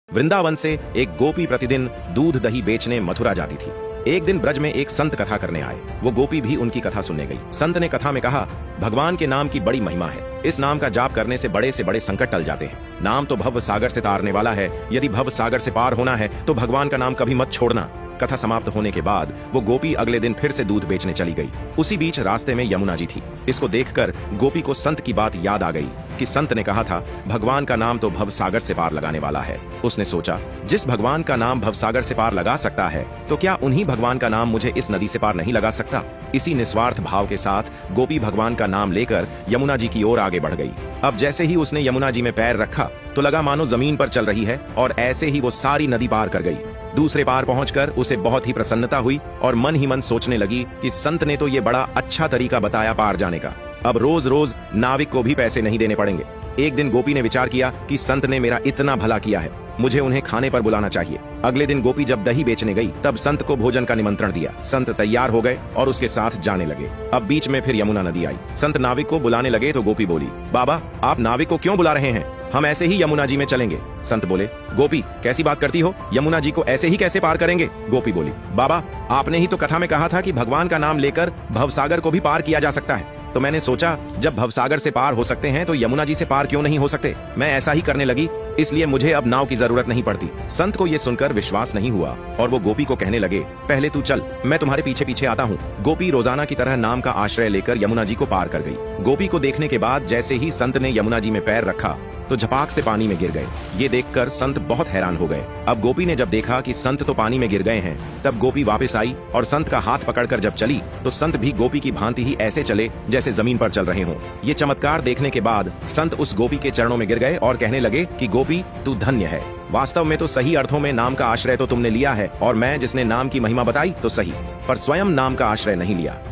वृंदावन से एक गोपी प्रतिदिन दूध दही बेचने मथुरा जाती थी। एक दिन ब्रज में एक संत कथा करने आए। वो गोपी भी उनकी कथा सुनने गई। संत ने कथा में कहा, भगवान के नाम की बड़ी महिमा है। इस नाम का जाप करने से बड़े संकट टल जाते हैं। नाम तो भव सागर से तारने वाला है। यदि भव सागर से पार होना है तो भगवान का नाम कभी मत छोड़ना। कथा समाप्त होने के बाद वो गोपी अगले दिन फिर से दूध बेचने चली गई। उसी बीच रास्ते में यमुना जी थी। इसको देखकर गोपी को संत की बात याद आ गई कि संत ने कहा था, भगवान का नाम तो भव सागर से पार लगाने वाला है। उसने सोचा, जिस भगवान का नाम भव सागर से पार लगा सकता है तो क्या उन्हीं भगवान का नाम मुझे इस नदी से पार नहीं लगा सकता। इसी निस्वार्थ भाव के साथ गोपी भगवान का नाम लेकर यमुना जी की ओर आगे बढ़ गई। अब जैसे ही उसने यमुना जी में पैर रखा तो लगा मानो जमीन पर चल रही है, और ऐसे ही वो सारी नदी पार कर गई। दूसरे पार पहुंचकर उसे बहुत ही प्रसन्नता हुई और मन ही मन सोचने लगी कि संत ने तो ये बड़ा अच्छा तरीका बताया पार जाने का। अब रोज रोज नाविक को भी पैसे नहीं देने पड़ेंगे। एक दिन गोपी ने विचार किया कि संत ने मेरा इतना भला किया है, मुझे उन्हें खाने पर बुलाना चाहिए। अगले दिन गोपी जब दही बेचने गई तब संत को भोजन का निमंत्रण दिया। संत तैयार हो गए और उसके साथ जाने लगे। अब बीच में फिर यमुना नदी आई। संत नाविक को बुलाने लगे तो गोपी बोली, बाबा आप नाविक को क्यों बुला रहे हैं, हम ऐसे ही यमुना जी में चलेंगे। संत बोले, गोपी कैसी बात करती हो, यमुना जी को ऐसे ही कैसे पार करेंगे। गोपी बोली, बाबा आपने ही तो कथा में कहा था कि भगवान का नाम लेकर भवसागर को भी पार किया जा सकता है। तो मैंने सोचा जब भवसागर से पार हो सकते हैं तो यमुना जी से पार क्यों नहीं हो सकते। मैं ऐसा ही करने लगी, इसलिए मुझे अब नाव की जरूरत नहीं पड़ती। संत को यह सुनकर विश्वास नहीं हुआ और वो गोपी को कहने लगे, पहले तू चल, मैं तुम्हारे पीछे पीछे आता हूँ। गोपी रोजाना की तरह नाम का आश्रय लेकर यमुना जी को पार कर गई। गोपी को देखने के बाद जैसे ही संत ने यमुना जी में पैर रखा तो झपाक से पानी में गिर गए। ये देखकर संत बहुत हैरान हो गए। अब गोपी ने जब देखा कि संत तो पानी में गिर गए हैं, तब गोपी वापस आई और संत का हाथ पकड़कर जब चली तो संत भी गोपी की भांति ही ऐसे चले जैसे जमीन पर चल रहे हों। ये चमत्कार देखने के बाद संत उस गोपी के चरणों में गिर गए और कहने लगे कि गोपी तू धन्य है। वास्तव में तो सही अर्थों में नाम का आश्रय तो तुमने लिया है, और मैं जिसने नाम की महिमा बताई तो सही, पर स्वयं नाम का आश्रय नहीं लिया।